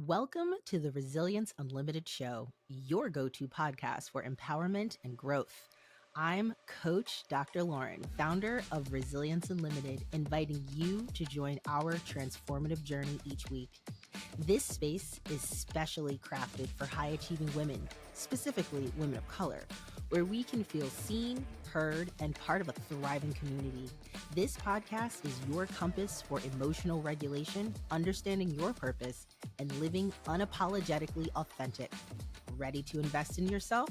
Welcome to the Resilience Unlimited Show, your go-to podcast for empowerment and growth. I'm Coach Dr. Lauren, founder of Resilience Unlimited, inviting you to join our transformative journey each week. This space is specially crafted for high-achieving women, specifically women of color, where we can feel seen, heard, and part of a thriving community. This podcast is your compass for emotional regulation, understanding your purpose, and living unapologetically authentic. Ready to invest in yourself?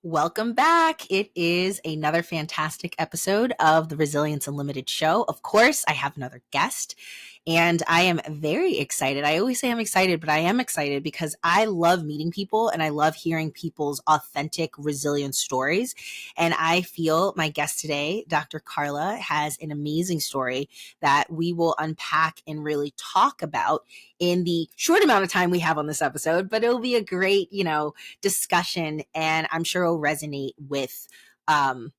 Welcome back. It is another fantastic episode of the Resilience Unlimited Show. Of course, I have another guest, and I am very excited. I always say I'm excited, but I am excited because I love meeting people and I love hearing people's authentic, resilient stories. And I feel my guest today, Dr. Karla, has an amazing story that we will unpack and really talk about in the short amount of time we have on this episode, but it'll be a great, discussion, and I'm sure it'll resonate with a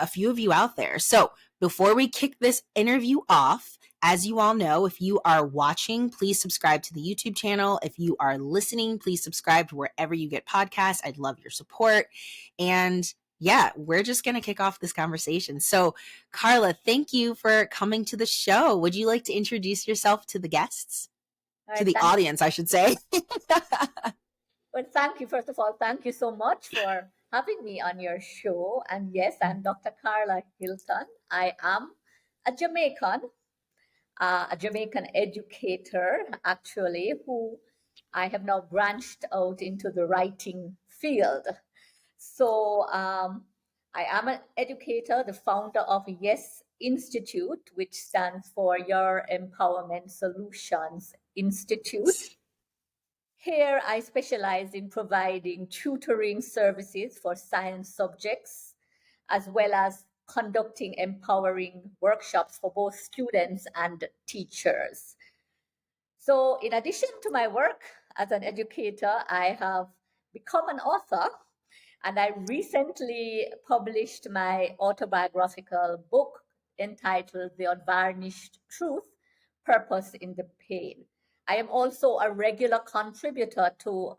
few of you out there. So before we kick this interview off, as you all know, if you are watching, please subscribe to the YouTube channel. If you are listening, please subscribe to wherever you get podcasts. I'd love your support. And yeah, we're just going to kick off this conversation. So Karla, thank you for coming to the show. Would you like to introduce yourself to the guests? To the audience, I should say. Well, thank you. First of all, thank you so much for having me on your show. And yes, I'm Dr. Karla Hylton. I am a Jamaican educator, actually, who I have now branched out into the writing field. So I am an educator, the founder of Yes Institute, which stands for Your Empowerment Solutions Institute. Here, I specialize in providing tutoring services for science subjects, as well as conducting empowering workshops for both students and teachers. So, in addition to my work as an educator, I have become an author, and I recently published my autobiographical book entitled The Unvarnished Truth, Purpose in the Pain. I am also a regular contributor to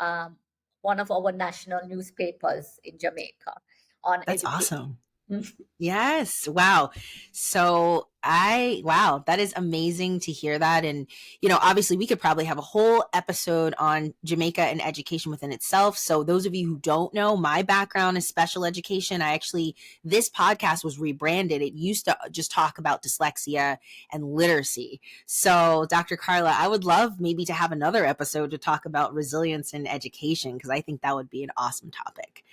one of our national newspapers in Jamaica on That's education. Awesome. Yes. Wow. So wow, that is amazing to hear that. And, obviously we could probably have a whole episode on Jamaica and education within itself. So those of you who don't know, my background is special education. This podcast was rebranded. It used to just talk about dyslexia and literacy. So Dr. Karla, I would love maybe to have another episode to talk about resilience in education, because I think that would be an awesome topic.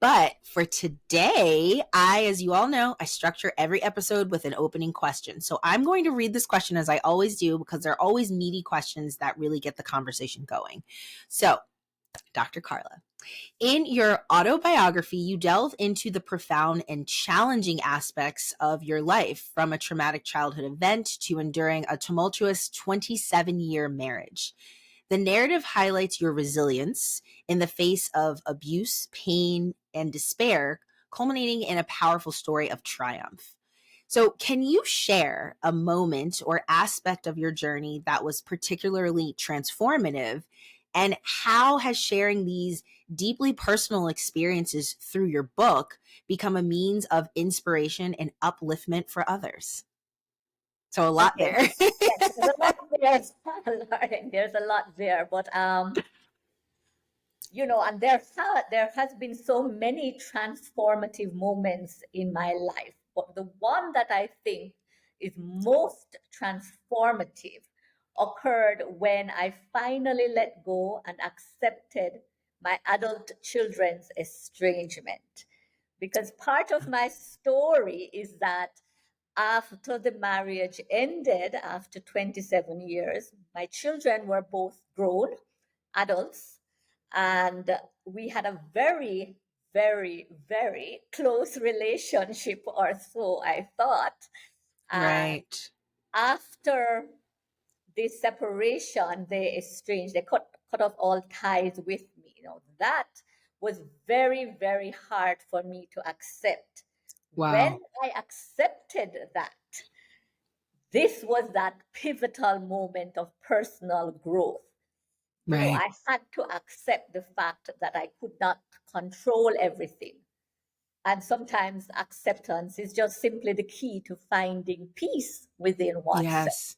But for today, as you all know, I structure every episode with an opening question. So I'm going to read this question as I always do, because they're always meaty questions that really get the conversation going. So, Dr. Karla, in your autobiography, you delve into the profound and challenging aspects of your life, from a traumatic childhood event to enduring a tumultuous 27-year marriage. The narrative highlights your resilience in the face of abuse, pain, and despair, culminating in a powerful story of triumph. So, can you share a moment or aspect of your journey that was particularly transformative? And how has sharing these deeply personal experiences through your book become a means of inspiration and upliftment for others? So a lot there. Yes, there's a lot there, Lauren. There's a lot there, but and there has been so many transformative moments in my life, but the one that I think is most transformative occurred when I finally let go and accepted my adult children's estrangement. Because part of my story is that after the marriage ended, after 27 years, my children were both grown adults, and we had a very, very, very close relationship, or so I thought. Right. After this separation, they estranged, they cut off all ties with me. That was very, very hard for me to accept. Wow. When I accepted that, this was that pivotal moment of personal growth. Right. I had to accept the fact that I could not control everything. And sometimes acceptance is just simply the key to finding peace within oneself. Yes.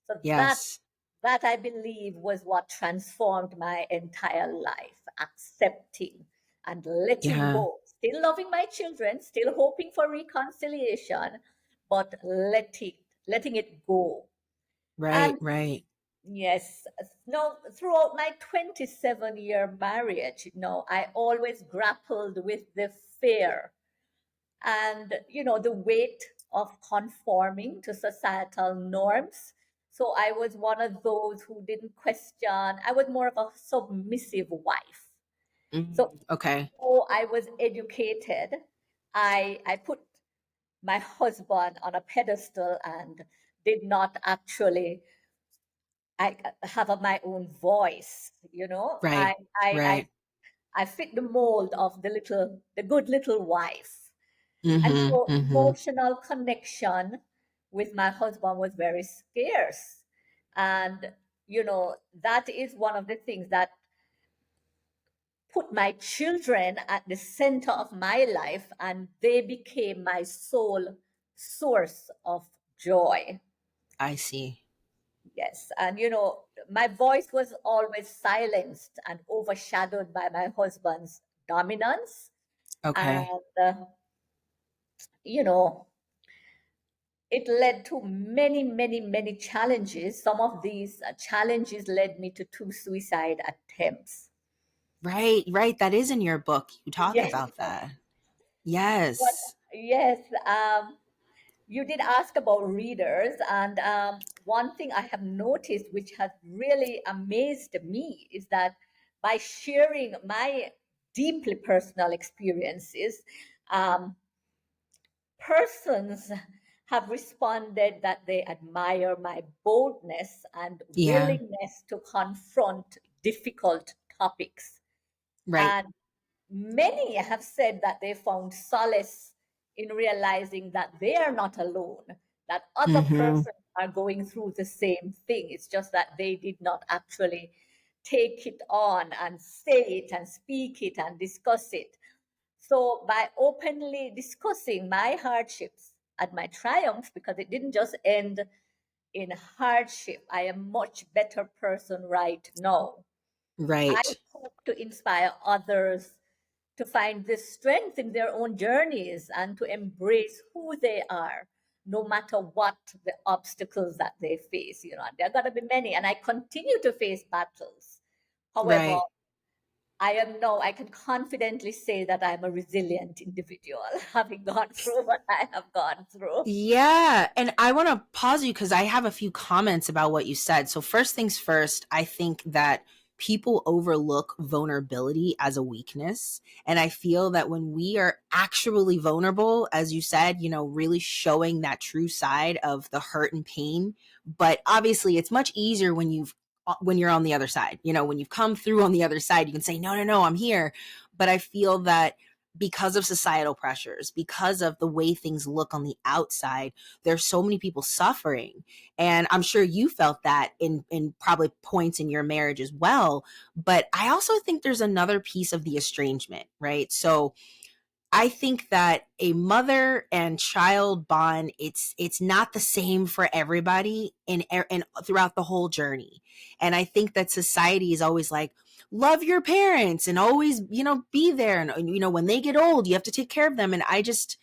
So Yes. that I believe was what transformed my entire life, accepting and letting Yeah. go. Still loving my children, still hoping for reconciliation, but letting it go. Right. And Right. yes, no, throughout my 27-year marriage, I always grappled with the fear and the weight of conforming to societal norms. So I was one of those who didn't question. I was more of a submissive wife. So Okay. though I was educated, I put my husband on a pedestal and did not actually I have my own voice. Right. I I Right. I fit the mold of the good little wife. And Mm-hmm. so Mm-hmm. emotional connection with my husband was very scarce. And, that is one of the things that put my children at the center of my life, and they became my sole source of joy. I see. Yes. And, my voice was always silenced and overshadowed by my husband's dominance. And, Okay. you know, it led to many, many, many challenges. Some of these challenges led me to two suicide attempts. Right. Right. That is in your book. You talk Yes, about that. but Yes. yes, you did ask about readers, and one thing I have noticed, which has really amazed me, is that by sharing my deeply personal experiences, um, persons have responded that they admire my boldness and Yeah. willingness to confront difficult topics. Right. And many have said that they found solace in realizing that they are not alone, that other Mm-hmm. persons are going through the same thing. It's just that they did not actually take it on and say it and speak it and discuss it. So, by openly discussing my hardships and my triumphs, because it didn't just end in hardship, I am a much better person right now. I Right. hope to inspire others to find this strength in their own journeys and to embrace who they are, no matter what the obstacles that they face. There are going to be many, and I continue to face battles. However, Right. I can confidently say that I'm a resilient individual, having gone through what I have gone through. Yeah. And I want to pause you because I have a few comments about what you said. So, first things first, I think that people overlook vulnerability as a weakness. And I feel that when we are actually vulnerable, as you said, really showing that true side of the hurt and pain, but obviously it's much easier when you're on the other side, when you've come through on the other side, you can say, no, no, no, I'm here. But I feel that because of societal pressures, because of the way things look on the outside, there's so many people suffering. And I'm sure you felt that in probably points in your marriage as well. But I also think there's another piece of the estrangement, right? So I think that a mother and child bond, it's not the same for everybody and throughout the whole journey. And I think that society is always like, love your parents and always, be there. And when they get old, you have to take care of them. And I just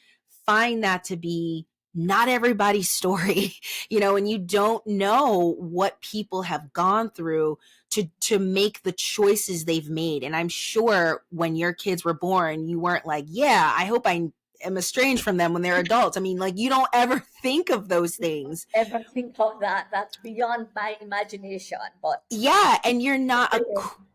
find that to be not everybody's story, and you don't know what people have gone through to make the choices they've made. And I'm sure when your kids were born, you weren't like, yeah, I hope I am estranged from them when they're adults. I mean, like, you don't ever think of those things. Ever think of that? That's beyond my imagination. But Yeah, and you're not a same.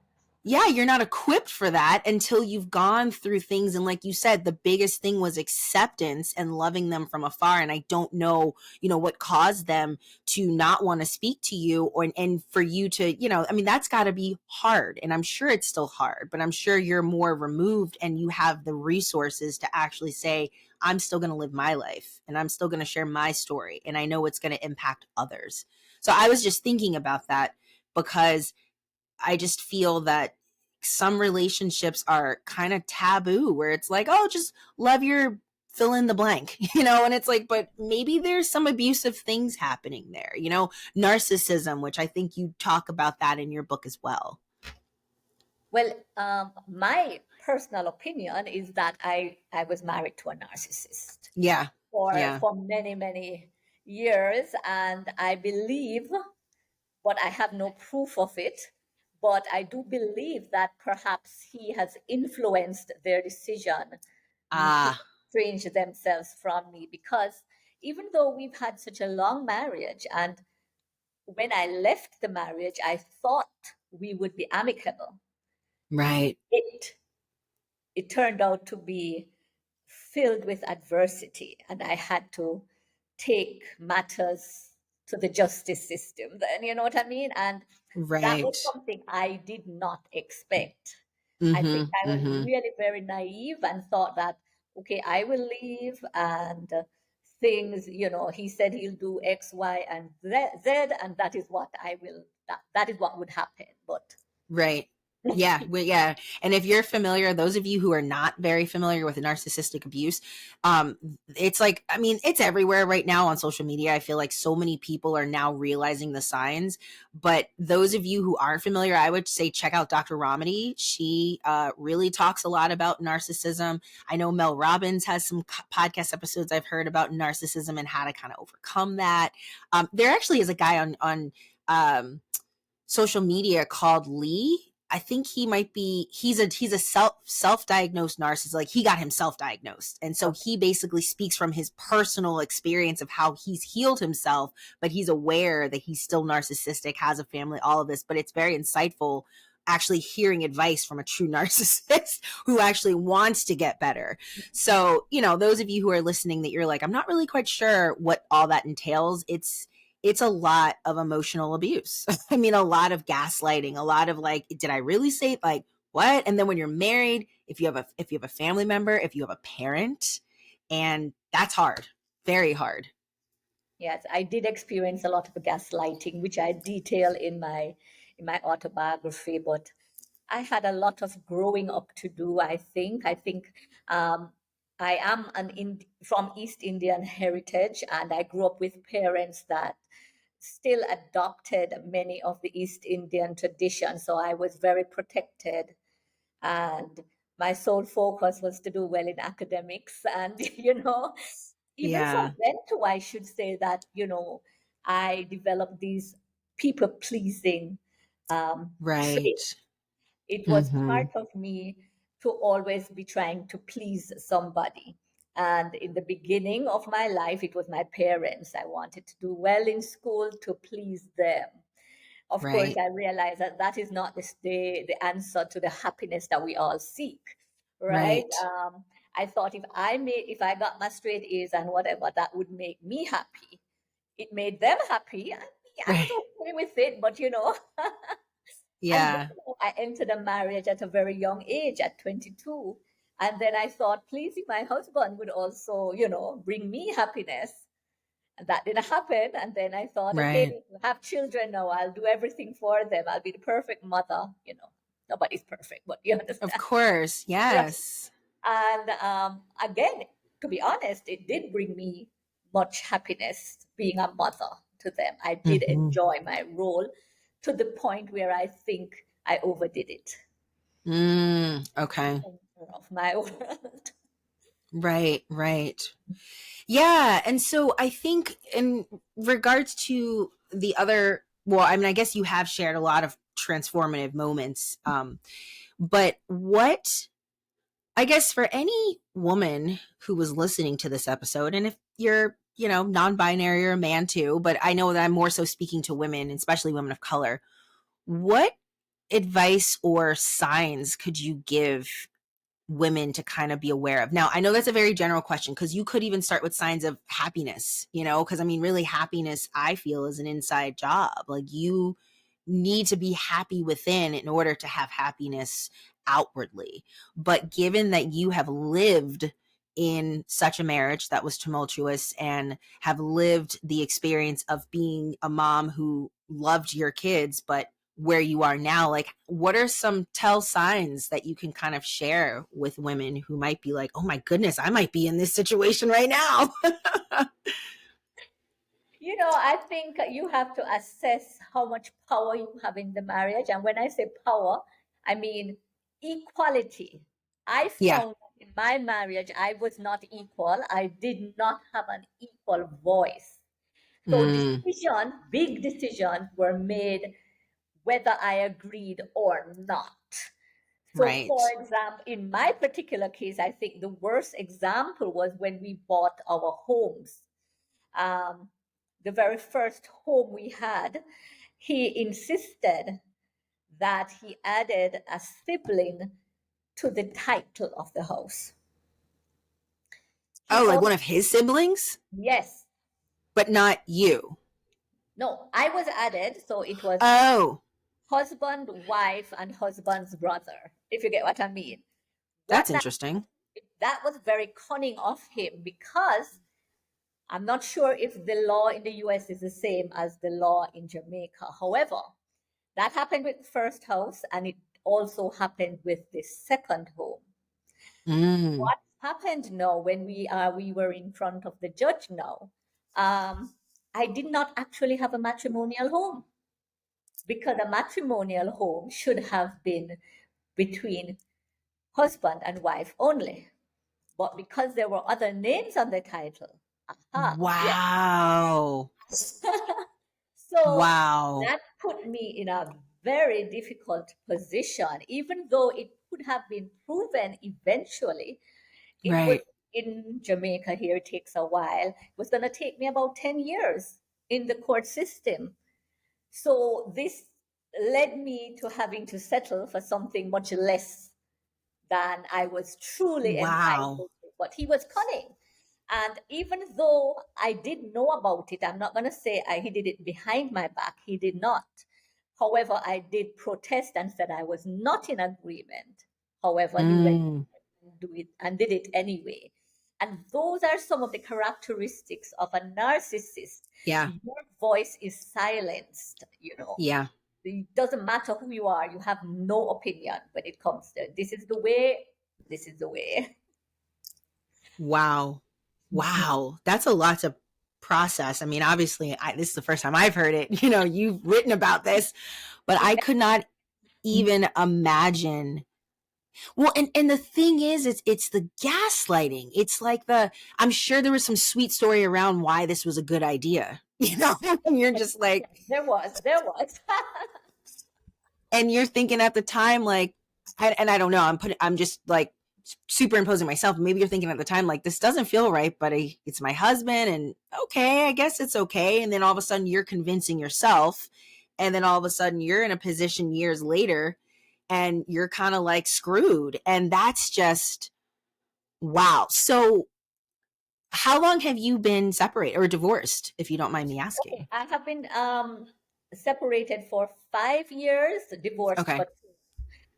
yeah, you're not equipped for that until you've gone through things. And like you said, the biggest thing was acceptance and loving them from afar. And I don't know, what caused them to not want to speak to you, or and for you to, I mean, that's got to be hard. And I'm sure it's still hard, but I'm sure you're more removed and you have the resources to actually say, I'm still going to live my life and I'm still going to share my story. And I know it's going to impact others. So I was just thinking about that because I just feel that some relationships are kind of taboo where it's like, oh, just love your fill in the blank, and it's like, but maybe there's some abusive things happening there, narcissism, which I think you talk about that in your book as well. Well, my personal opinion is that I was married to a narcissist Yeah. for Yeah. many, many years, and I believe, but I have no proof of it, but I do believe that perhaps he has influenced their decision to Ah, estrange themselves from me, because even though we've had such a long marriage, and when I left the marriage, I thought we would be amicable. right. It it turned out to be filled with adversity, and I had to take matters to the justice system. Then, you know what I mean? And that was Right. something I did not expect. I think Mm-hmm. I was Mm-hmm. really very naive and thought that, okay, I will leave, and things, he said he'll do X, Y, and Z, and that is what I will, that is what would happen. But Right. Yeah. Yeah. And if you're familiar, those of you who are not very familiar with narcissistic abuse, it's like, I mean, it's everywhere right now on social media. I feel like so many people are now realizing the signs. But those of you who aren't familiar, I would say check out Dr. Ramadi. She really talks a lot about narcissism. I know Mel Robbins has some podcast episodes I've heard about narcissism and how to kind of overcome that. There actually is a guy on social media called Lee. I think he might be he's a self-diagnosed narcissist. Like he got himself diagnosed. And so okay. he basically speaks from his personal experience of how he's healed himself, but he's aware that he's still narcissistic, has a family, all of this, but it's very insightful actually hearing advice from a true narcissist who actually wants to get better. So, those of you who are listening that you're like, I'm not really quite sure what all that entails. It's a lot of emotional abuse. I mean, a lot of gaslighting, a lot of like, did I really say like what? And then when you're married, if you have a family member, if you have a parent, and that's hard, very hard. Yes, I did experience a lot of gaslighting, which I detail in my autobiography. But I had a lot of growing up to do. I think um, I am from East Indian heritage, and I grew up with parents that still adopted many of the East Indian traditions. So I was very protected, and my sole focus was to do well in academics. And even from Yeah. then too, I should say that I developed these people pleasing Right. traits. It was Mm-hmm. part of me to always be trying to please somebody. And in the beginning of my life, it was my parents. I wanted to do well in school to please them. Of course, Right. I realize that that is not the answer to the happiness that we all seek, right? Right. I thought if I got my straight A's and whatever, that would make me happy. It made them happy, and I was Right. okay with it. But and then Yeah. I entered a marriage at a very young age, at 22, and then I thought pleasing my husband would also, bring me happiness. And that didn't happen. And then I thought, okay, Right. we have children now. I'll do everything for them. I'll be the perfect mother. Nobody's perfect, but you Of understand. course. Right. Yes. And again, to be honest, it did bring me much happiness being a mother to them. I did Mm-hmm. enjoy my role to the point where I think I overdid it. Okay. Center of my world. Right. Right. Yeah. And so I think in regards to the other, well, I mean, I guess you have shared a lot of transformative moments. But what, I guess for any woman who was listening to this episode, and if you're, non binary or a man too, but I know that I'm more so speaking to women, especially women of color, what advice or signs could you give women to kind of be aware of? Now, I know that's a very general question because you could even start with signs of happiness, because I mean, really, happiness, I feel, is an inside job. Like, you need to be happy within in order to have happiness outwardly. But given that you have lived in such a marriage that was tumultuous and have lived the experience of being a mom who loved your kids, but where you are now, like, what are some tell signs that you can kind of share with women who might be like, oh my goodness, I might be in this situation right now? I think you have to assess how much power you have in the marriage. And when I say power, I mean equality. I Yeah. found in my marriage, I was not equal. I did not have an equal voice. So Mm, big decisions were made whether I agreed or not. So, for right. example, in my particular case, I think the worst example was when we bought our homes. Um, the very first home we had, he insisted that he added a sibling to the title of the house. He Oh, like also, one of his siblings, yes, but not you. no, I was added, so it was Oh, husband, wife, and husband's brother, if you get what I mean. What that's interesting. that was very cunning of him because I'm not sure if the law in the US is the same as the law in Jamaica. However, that happened with the first house and it also happened with the second home. Mm, What happened now when we were in front of the judge now? I did not actually have a matrimonial home because a matrimonial home should have been between husband and wife only. But because there were other names on the title, yes. wow. So Wow. that put me in a very difficult position, even though it could have been proven eventually. It would, Right. in Jamaica here, it takes a while. It was going to take me about 10 years in the court system. So this led me to having to settle for something much less than I was truly entitled Wow. to. But he was cunning. And even though I did know about it, I'm not going to say he did it behind my back. He did not. However, I did protest and said I was not in agreement. However, he went Mm, and do it and did it anyway. And those are some of the characteristics of a narcissist. yeah. Your voice is silenced, Yeah. It doesn't matter who you are, you have no opinion when it comes to this is the way, this is the way. Wow. Mhm. Wow. That's a lot to process. I mean, obviously, this is the first time I've heard it. You've written about this, but I could not even imagine. Well, and the thing is, it's the gaslighting. It's like I'm sure there was some sweet story around why this was a good idea. And you're just like, There was. and you're thinking at the time, like, and I don't know, I'm just like superimposing myself. Maybe you're thinking at the time, like, this doesn't feel right, but it's my husband, and okay, I guess it's okay. And then all of a sudden, you're convincing yourself, and then all of a sudden, you're in a position years later, and you're kind of like screwed, and that's just wow. So, how long have you been separated or divorced, if you don't mind me Okay, asking? I have been separated for 5 years, divorced Okay.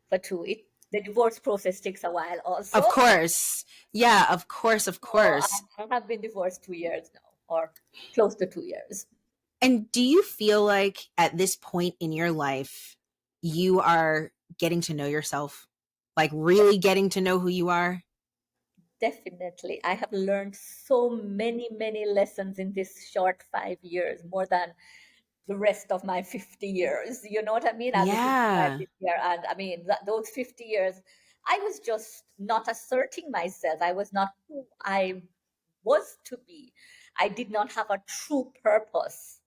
for two. The divorce process takes a while also. Of course. Yeah, of course, of So course. I have been divorced 2 years now, or close to 2 years. And do you feel like at this point in your life, you are getting to know yourself? Like, really getting to know who you are? Definitely. I have learned so many, many lessons in this short 5 years, more than the rest of my 50 years. You know what I mean? I'll be 55 Yeah. this year. And I mean, those 50 years, I was just not asserting myself. I was not who I was to be. I did not have a true purpose.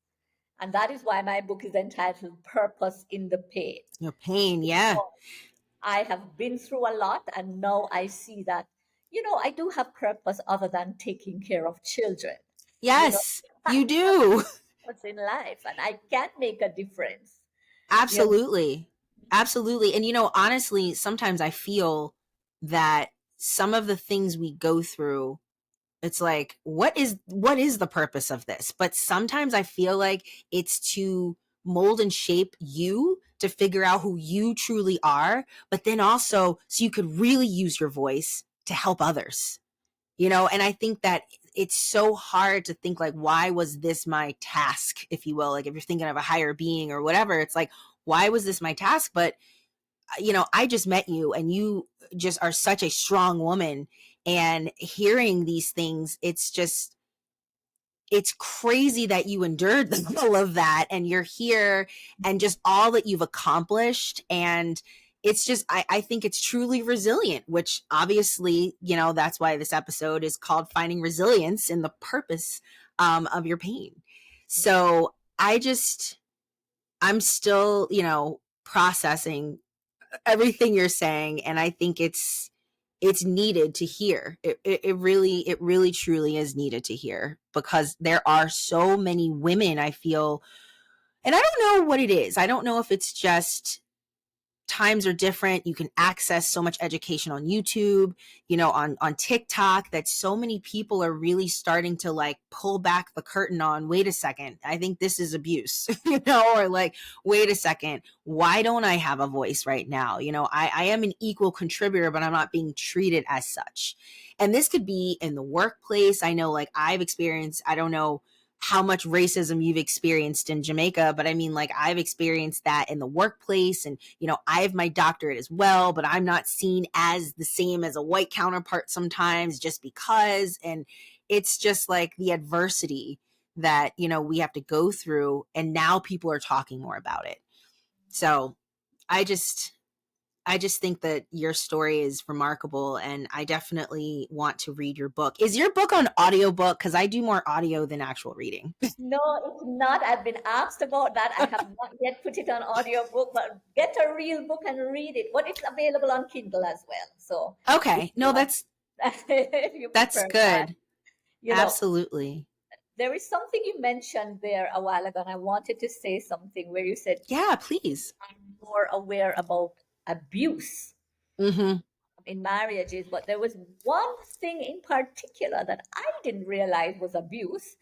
And that is why my book is entitled Purpose in the Pain. No pain. Yeah. I have been through a lot, and now I see that, I do have purpose other than taking care of children. You know, Yes, I you have do. purpose in life, and I can make a difference. You know, Absolutely. Absolutely. And, honestly, sometimes I feel that some of the things we go through, it's like, what is the purpose of this? But sometimes I feel like it's to mold and shape you to figure out who you truly are, but then also so you could really use your voice to help others. And I think that it's so hard to think like, why was this my task, if you will? Like, if you're thinking of a higher being or whatever, it's like, why was this my task? But I just met you and you just are such a strong woman, and hearing these things, it's crazy that you endured all of that and you're here and just all that you've accomplished. And it's just, I think it's truly resilient, which obviously, that's why this episode is called Finding Resilience in the Purpose of Your Pain. So I'm still, processing everything you're saying, and I think it's needed to hear. It really truly is needed to hear, because there are so many women, I feel, and I don't know what it is. I don't know if it's just times are different. You can access so much education on YouTube, on TikTok, that so many people are really starting to like pull back the curtain on, wait a second, I think this is abuse, or like, wait a second, why don't I have a voice right now? I am an equal contributor, but I'm not being treated as such. And this could be in the workplace. I know, like, I've experienced, I don't know how much racism you've experienced in Jamaica, but I mean, like, I've experienced that in the workplace, and, I have my doctorate as well, but I'm not seen as the same as a white counterpart sometimes just because. And it's just like the adversity that, we have to go through. And now people are talking more about it. So I just, I just think that your story is remarkable, and I definitely want to read your book. Is your book on audiobook? Because I do more audio than actual reading. No, it's not. I've been asked about that. I have not yet put it on audiobook, but get a real book and read it. But it's available on Kindle as well. So if Okay. you No, want, that's if you that's prefer that, good. you know, Absolutely. there is something you mentioned there a while ago, and I wanted to say something where you said Yeah, please. I'm more aware about abuse Mm-hmm. in marriages, but there was one thing in particular that I didn't realize was abuse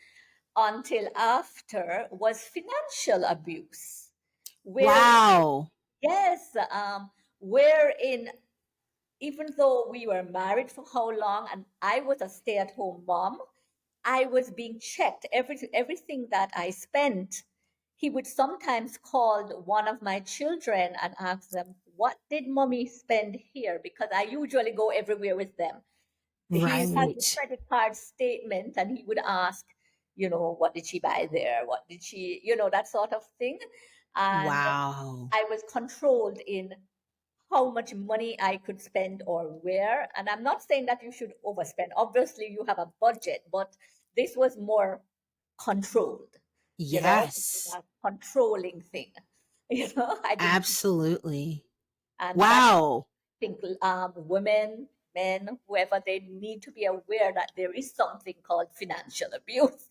until after, was financial abuse. Where, Wow. yes, wherein even though we were married for how long and I was a stay at home mom, I was being checked. Everything that I spent, he would sometimes call one of my children and ask them, "What did mommy spend here?" Because I usually go everywhere with them. He has the Right. credit card statement and he would ask, what did she buy there? What did she, that sort of thing. And Wow. I was controlled in how much money I could spend or where. And I'm not saying that you should overspend. Obviously, you have a budget, but this was more controlled, this was Yes. a controlling thing. I didn't, Absolutely. and that's, Wow. I think, women, men, whoever, they need to be aware that there is something called financial abuse.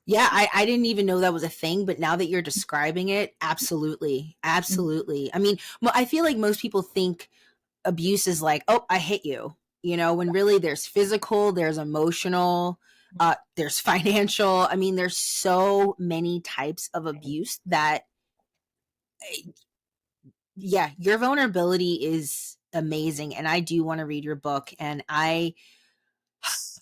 Yeah, I didn't even know that was a thing, but now that you're describing it, absolutely. Absolutely. I mean, I feel like most people think abuse is like, oh, I hit you, when really there's physical, there's emotional, there's financial. I mean, there's so many types of abuse that, yeah, your vulnerability is amazing. And I do want to read your book. And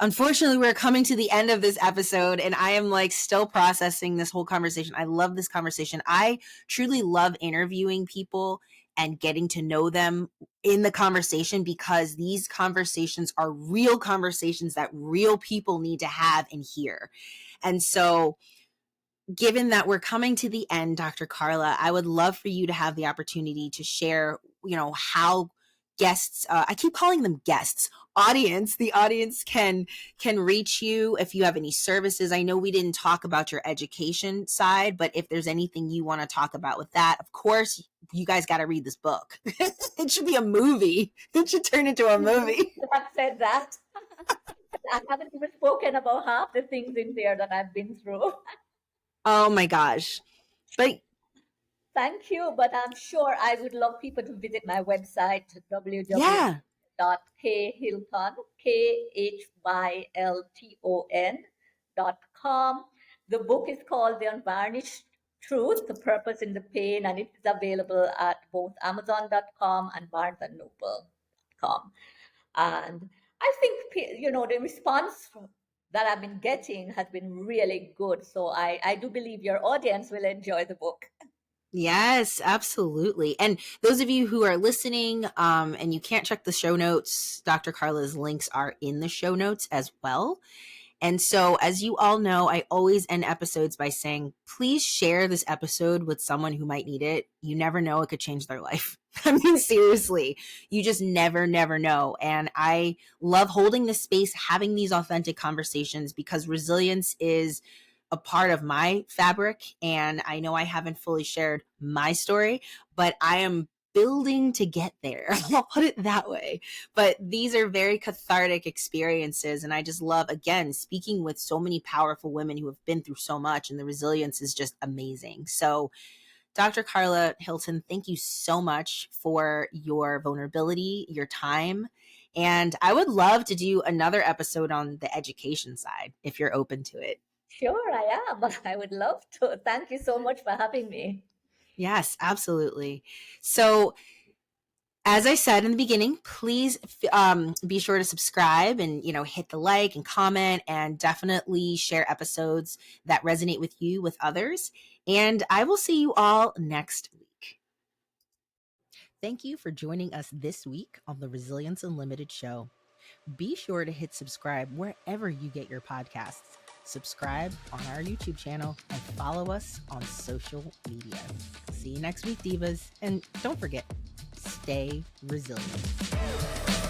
unfortunately, we're coming to the end of this episode, and I am like still processing this whole conversation. I love this conversation. I truly love interviewing people and getting to know them in the conversation, because these conversations are real conversations that real people need to have and hear. And so, given that we're coming to the end, Dr. Karla, I would love for you to have the opportunity to share, how guests, I keep calling them guests, the audience can reach you if you have any services. I know we didn't talk about your education side, but if there's anything you want to talk about with that, of course, you guys got to read this book. It should be a movie. It should turn into a movie. I've said that. I haven't even spoken about half the things in there that I've been through. Oh my gosh. But Thank you, but I'm sure I would love people to visit my website, Yeah. www.khylton, KHYLTON.com. The book is called The Unvarnished Truth, The Purpose in the Pain, and it is available at both Amazon.com and BarnesandNoble.com. And I think, the response that I've been getting has been really good. So I do believe your audience will enjoy the book. Yes, absolutely. And those of you who are listening, and you can't check the show notes, Dr. Karla's links are in the show notes as well. And so, as you all know, I always end episodes by saying, please share this episode with someone who might need it. You never know, it could change their life. I mean, seriously, you just never know. And I love holding this space, having these authentic conversations, because resilience is a part of my fabric. And I know I haven't fully shared my story, but I am building to get there. I'll put it that way. But these are very cathartic experiences. And I just love, again, speaking with so many powerful women who have been through so much, and the resilience is just amazing. So, Dr. Karla Hylton, thank you so much for your vulnerability, your time. And I would love to do another episode on the education side if you're open to it. Sure, I am. I would love to. Thank you so much for having me. Yes, absolutely. So, as I said in the beginning, please be sure to subscribe and hit the like and comment, and definitely share episodes that resonate with you with others. And I will see you all next week. Thank you for joining us this week on the Resilience Unlimited show. Be sure to hit subscribe wherever you get your podcasts. Subscribe on our YouTube channel and follow us on social media. See you next week, divas. And don't forget, stay resilient.